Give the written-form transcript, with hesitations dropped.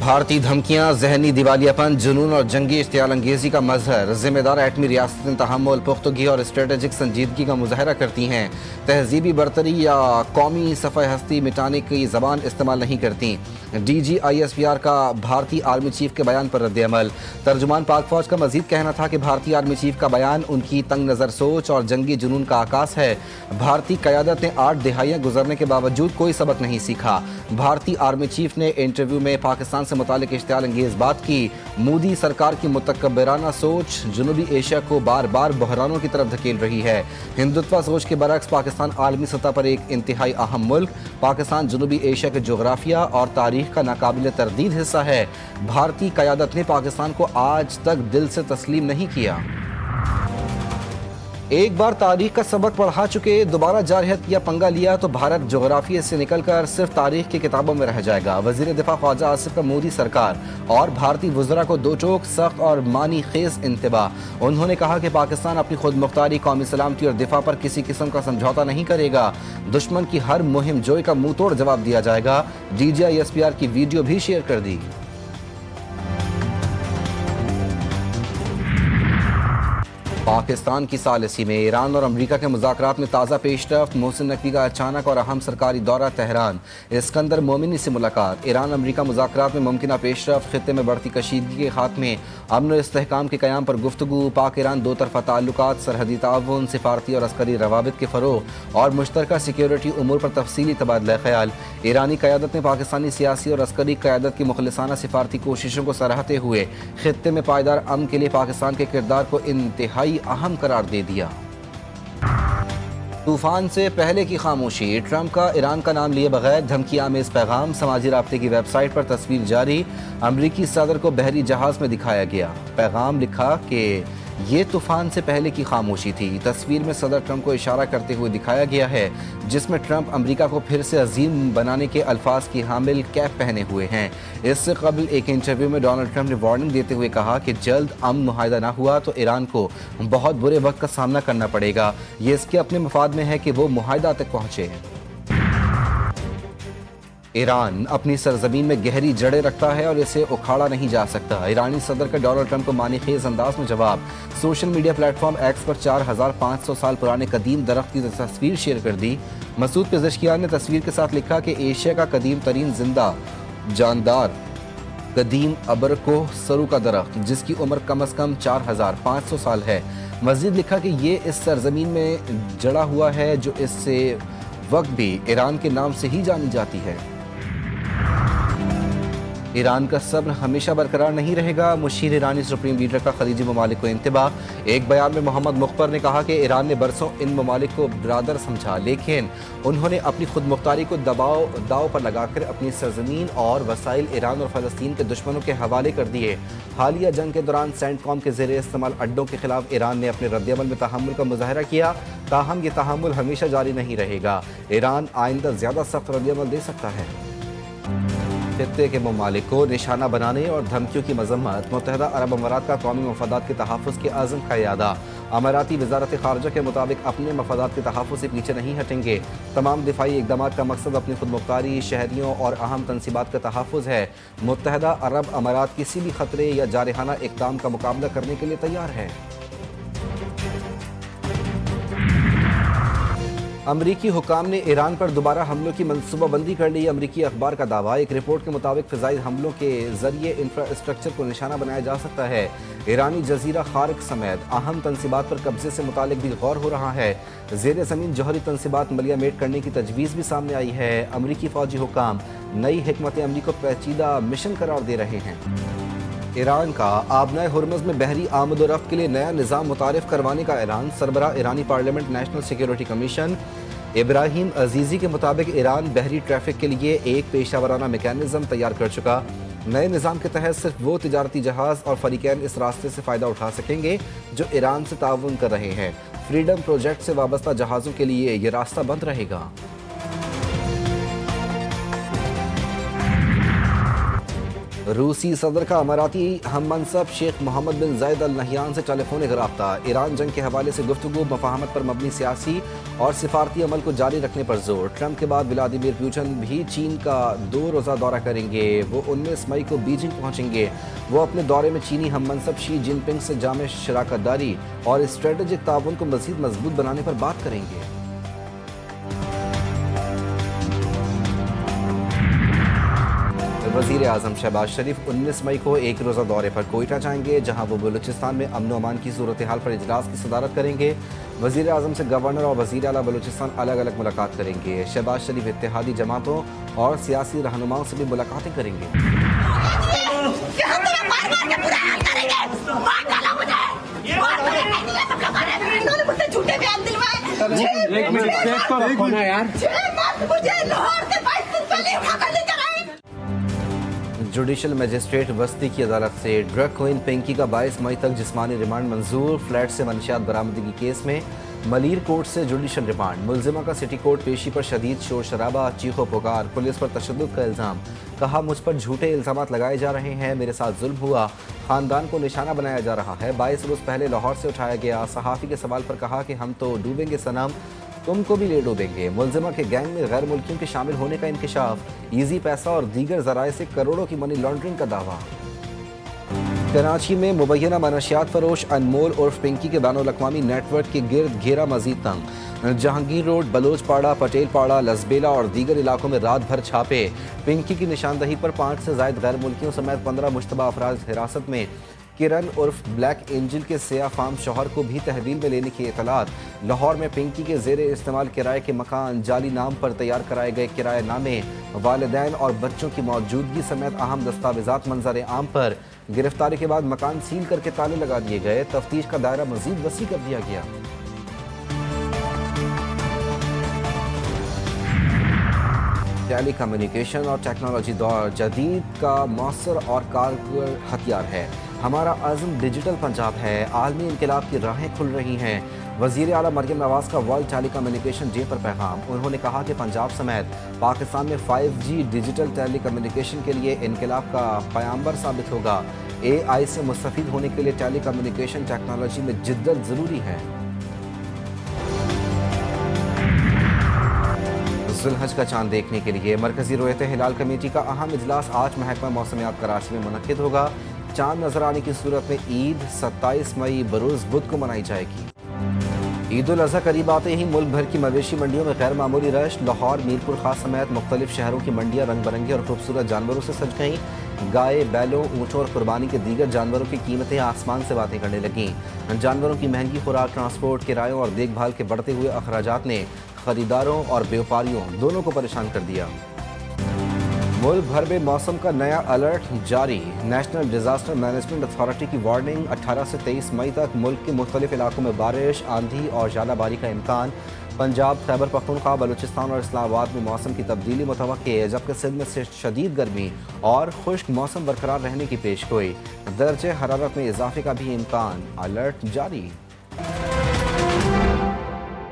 भारतीय धमकियां, जहनी दिवालियापन, जुनून और जंगी इश्तियाल अंगेजी का मजहर जिम्मेदार एटमी रियासतें तहम्मुल, पुख्तगी और स्ट्रेटेजिक संजीदगी का मुजाहरा करती हैं। तहजीबी बरतरी या कौमी सफ़े हस्ती मिटाने की ज़बान इस्तेमाल नहीं करती। DGISPR का भारतीय आर्मी चीफ के बयान पर रद्द-ए-अमल। तर्जुमान पाक फौज का मजीद कहना था कि भारतीय आर्मी चीफ का बयान उनकी तंग नज़र सोच और जंगी जुनून का आकाश है। भारतीय क़यादत ने 8 दिहाइयाँ गुजरने के बावजूद कोई सबक नहीं सीखा। भारतीय आर्मी चीफ ने इंटरव्यू में पाकिस्तान से मुतालिक इश्तियाल अंगेज बात की। मोदी सरकार की मुतकब्बिराना सोच जनूबी एशिया को बार बार बहरानों की तरफ धकेल रही है। हिंदुत्व सोच के बरक्स पाकिस्तान आलमी सतह पर एक इंतहाई अहम मुल्क, पाकिस्तान जनूबी एशिया के जोग्राफिया और तारीख का नाकाबिल तरदीद हिस्सा है। भारतीय क़यादत ने पाकिस्तान को आज तक दिल से तस्लीम नहीं किया। एक बार तारीख का सबक पढ़ा चुके दोबारा जारहियत या पंगा लिया तो भारत जोग्राफिया से निकलकर सिर्फ तारीख की किताबों में रह जाएगा। वज़ीर दिफा ख्वाजा आसिफ का मोदी सरकार और भारतीय वज़रा को दो टोक, सख्त और मानी खेज इंतबाह। उन्होंने कहा कि पाकिस्तान अपनी खुद मुख्तारी, कौमी सलामती और दिफा पर किसी किस्म का समझौता नहीं करेगा। दुश्मन की हर मुहिम जोई का मुंह तोड़ जवाब दिया जाएगा। DGISPR की वीडियो भी शेयर कर दी। पाकिस्तान की सालिसी में ईरान और अमरीका के मुज़ाकरात में ताज़ा पेशरफ्त। मोहसिन नकवी का अचानक और अहम सरकारी दौरा तेहरान। इस्कंदर मोमिनी से मुलाकात। ईरान अमरीका मुज़ाकरात में मुमकिन पेशरफ्त, खित्ते में बढ़ती कशीदगी के खात्मे, अमन और इस्तेहकाम के क़याम पर गुफ्तगू, पाक ईरान दो तरफ़ा ताल्लुकात, सरहदी ताउन, सिफारती और अस्करी रवाबित के फ़रोग़ और मुश्तरका सिक्योरिटी उमूर पर तफसीली तबादला ख़याल। ईरानी क़यादत ने पाकिस्तानी सियासी और अस्करी क़यादत की मुखलिसाना सिफारती कोशिशों को सराहते हुए खित्ते में पायदार अमन के लिए पाकिस्तान के किरदार को इंतहाई अहम करार दे दिया। तूफान से पहले की खामोशी। ट्रंप का ईरान का नाम लिए बगैर धमकी आमेज पैगाम। समाजी राब्ते की वेबसाइट पर तस्वीर जारी। अमरीकी सदर को बहरी जहाज में दिखाया गया। पैगाम लिखा कि ये तूफान से पहले की खामोशी थी। तस्वीर में सदर ट्रंप को इशारा करते हुए दिखाया गया है, जिसमें ट्रंप अमेरिका को फिर से अजीम बनाने के अल्फाज की हामिल कैप पहने हुए हैं। इससे कबल एक इंटरव्यू में डोनाल्ड ट्रंप ने वार्निंग देते हुए कहा कि जल्द अमन मुआहदा ना हुआ तो ईरान को बहुत बुरे वक्त का सामना करना पड़ेगा। ये इसके अपने मफाद में है कि वो मुआहदा तक पहुंचे। ईरान अपनी सरजमीन में गहरी जड़ें रखता है और इसे उखाड़ा नहीं जा सकता। ईरानी सदर का डोनाल्ड ट्रंप को मानी खेज अंदाज में जवाब। सोशल मीडिया प्लेटफॉर्म एक्स पर 4500 साल पुराने कदीम दरख्त की तस्वीर शेयर कर दी। मसूद पेज़ेश्कियान ने तस्वीर के साथ लिखा कि एशिया का कदीम तरीन जिंदा जानदार कदीम अबरको सरू का दरख्त, जिसकी उम्र कम अज़ कम 4500 साल है। मज़ीद लिखा कि ये इस सरजमीन में जड़ा हुआ है जो इससे वक्त भी ईरान के नाम से ही जानी जाती है। ईरान का सब्र हमेशा बरकरार नहीं रहेगा। मुशीर ईरानी सुप्रीम लीडर का खलीजी ममालिक को इंतबाह। एक बयान में मोहम्मद मुख्बर ने कहा कि ईरान ने बरसों इन ममालिक को बरादर समझा, लेकिन उन्होंने अपनी खुद मुख्तारी को दाव पर लगाकर अपनी सरजमीन और वसाइल ईरान और फ़लस्तीन के दुश्मनों के हवाले कर दिए। हालिया जंग के दौरान सेंटकॉम के ज़ेरे इस्तेमाल अड्डों के खिलाफ ईरान ने अपने रद्द-ए-अमल में तहम्मुल का मुजाहरा किया। ताहम ये तहम्मुल हमेशा जारी नहीं रहेगा। ईरान आइंदा ज़्यादा सख्त रद्द-ए-अमल दे सकता है। खित्ते के ममालिक को निशाना बनाने और धमकियों की मजम्मत। मुत्तहिदा अरब अमारात का कौमी मफादात के तहफ़्फ़ुज़ के आज़म का इरादा। अमाराती वज़ारत ख़ारजा के मुताबिक अपने मफादात के तहफ़्फ़ुज़ से पीछे नहीं हटेंगे। तमाम दिफाई इक़दामात का मकसद अपनी खुद मुख्तारी, शहरियों और अहम तनसीबात का तहफ़्फ़ुज़ है। मुत्तहिदा अरब अमारात किसी भी ख़तरे या जारहाना इक़दाम का मुकाबला करने के लिए तैयार है। अमरीकी हुकाम ने ईरान पर दोबारा हमलों की मनसूबाबंदी कर ली। अमरीकी अखबार का दावा। एक रिपोर्ट के मुताबिक फ़िज़ाई हमलों के ज़रिए इंफ्रास्ट्रक्चर को निशाना बनाया जा सकता है। ईरानी जजीरा खारिक समेत अहम तनसीबात पर कब्जे से मुतालिक भी गौर हो रहा है। ज़ेर ज़मीन जौहरी तनसीबात मलियामेट करने की तजवीज़ भी सामने आई है। अमरीकी फ़ौजी हुकाम नई हिकमत अमली को पेचीदा मिशन करार दे रहे हैं। ईरान का आबनाए हुर्मुज़ में बहरी आमद व रफ्त के लिए नया निज़ाम मुतारिफ करवाने का ऐलान। सरबराह ईरानी parliament national security commission Ibrahim Azizi के मुताबिक ईरान बहरी ट्रैफिक के लिए एक पेशा वराना मेकानिज़म तैयार कर चुका। नए निज़ाम के तहत सिर्फ वो तिजारती जहाज़ और फरीकैन इस रास्ते से फ़ायदा उठा सकेंगे जो ईरान से ताउन कर रहे हैं। फ्रीडम प्रोजेक्ट से वाबस्ता जहाज़ों के लिए ये रास्ता बंद रहेगा। रूसी सदर का अमाराती हम मनसब शेख मोहम्मद बिन जायद अल नहयान से टेलीफोनिक रब्ता। ईरान जंग के हवाले से गुफ्तगू मफाहमत पर मबनी सियासी और सिफारती अमल को जारी रखने पर जोर। ट्रंप के बाद व्लादिमीर पुतिन भी चीन का 2 रोज़ा दौरा करेंगे। वो 19 मई को बीजिंग पहुंचेंगे। वो अपने दौरे में चीनी हम मनसब शी जिनपिंग से जामे शराकतदारी और स्ट्रेटेजिक ताउन को मज़ीद मजबूत बनाने पर बात करेंगे। वज़ीर आज़म शहबाज शरीफ 19 मई को एक रोज़ा दौरे पर कोयटा जाएंगे, जहां वो बलूचिस्तान में अमन अमान की सूरत हाल पर इजलास की सदारत करेंगे। वज़ीर आज़म से गवर्नर और वज़ीर आला बलूचिस्तान अलग अलग मुलाकात करेंगे। शहबाज शरीफ इत्तेहादी जमातों और सियासी रहनुमाओं से भी मुलाकातें करेंगे। जुडिशल मजिस्ट्रेट वस्ती की अदालत से ड्रग क्वीन पिंकी का 22 मई तक जिस्मानी रिमांड मंजूर। फ्लैट से मनशियात बरामदगी केस में मलीर कोर्ट से जुडिशल रिमांड। मुलजिमा का सिटी कोर्ट पेशी पर शदीद शोर शराबा, चीखो पुकार, पुलिस पर तशद्दुद का इल्ज़ाम। कहा, मुझ पर झूठे इल्ज़ामात लगाए जा रहे हैं, मेरे साथ जुल्म हुआ, ख़ानदान को निशाना बनाया जा रहा है। 22 रोज़ पहले लाहौर से उठाया गया। सहाफ़ी के सवाल पर कहा कि हम तो डूबेंगे सनम, तुमको भी ले डूबेंगे। मुलजिमा के गैंग में गैर मुल्कियों के शामिल होने का इंकशाफ। ईजी पैसा और दीगर ज़राए से करोड़ों की मनी लॉन्ड्रिंग का दावा। कराची में मुबैना मनशियात फरोश अनमोल उर्फ पिंकी के बैनुल-अक़वामी नेटवर्क के गिर्द घेरा मजीद तंग। जहांगीर रोड, बलोचपाड़ा, पटेलपाड़ा, लसबेला और दीगर इलाकों में रात भर छापे। पिंकी की निशानदही पर 5 से ज़ायद गैर मुल्कियों समेत 15 मुश्तबा अफराद हिरासत में। किरण उर्फ ब्लैक एंजल के सिया फार्म शौहर को भी तहवील में लेने की इतलात। लाहौर में पिंकी के ज़ेरे इस्तेमाल किराए के मकान, जाली नाम पर तैयार कराए गए किराए नामे, वालिदैन और बच्चों की मौजूदगी समेत अहम दस्तावेजात मंजर आम पर। गिरफ्तारी के बाद मकान सील करके ताले लगा दिए गए। तफ्तीश का दायरा मजीद वसी कर दिया गया। टेली कम्युनिकेशन और टेक्नोलॉजी दौर जदीद का मौसर और कारगर हथियार है। हमारा अज़्म डिजिटल पंजाब है। आलमी इनकलाब की राहें खुल रही हैं। वज़ीर आला मरियम नवाज़ का वर्ल्ड टेली कम्युनिकेशन डे पर पैगाम। उन्होंने कहा कि पंजाब समेत पाकिस्तान में 5G डिजिटल टेली कम्युनिकेशन के लिए इनकलाब का पैगाम्बर साबित होगा। AI से मुस्तफ़ीद होने के लिए टेली कम्युनिकेशन टेक्नोलॉजी में जिद्दत ज़रूरी है। ज़ुल्हज का चांद देखने के लिए मरकज़ी रोयत हिलाल कमेटी का अहम इजलास आज महकमा मौसमियात कराची में मुनक्किद होगा। चांद नजर आने की सूरत में ईद 27 मई बरोज़ बुध को मनाई जाएगी। ईद उल अज़हा करीब आते ही मुल्क भर की मवेशी मंडियों में गैर मामूली रश। लाहौर, मीरपुर खास समेत मुख्तलिफ शहरों की मंडियाँ रंग बिरंगे और खूबसूरत जानवरों से सज गईं। गाय, बैलों, ऊँटों और कुर्बानी के दीगर जानवरों की कीमतें आसमान से बातें करने लगीं। जानवरों की महंगी खुराक, ट्रांसपोर्ट, किरायों और देखभाल के बढ़ते हुए अखराजात ने खरीदारों और व्यापारियों दोनों को परेशान कर दिया। मुल्क भर में मौसम का नया अलर्ट जारी। नेशनल डिजास्टर मैनेजमेंट अथॉरिटी की वार्निंग। 18 से 23 मई तक मुल्क के मुख्तलिफ इलाकों में बारिश, आंधी और ज़्यादाबारी का इम्कान। पंजाब, खैबर पख्तूनख्वा, बलूचिस्तान और इस्लामाबाद में मौसम की तब्दीली मुतवक्की है, जबकि सिंध में से शदीद गर्मी और खुश्क मौसम बरकरार रहने की पेशगोई। दर्जे हरारत में इजाफे का भी इम्कान। अलर्ट जारी।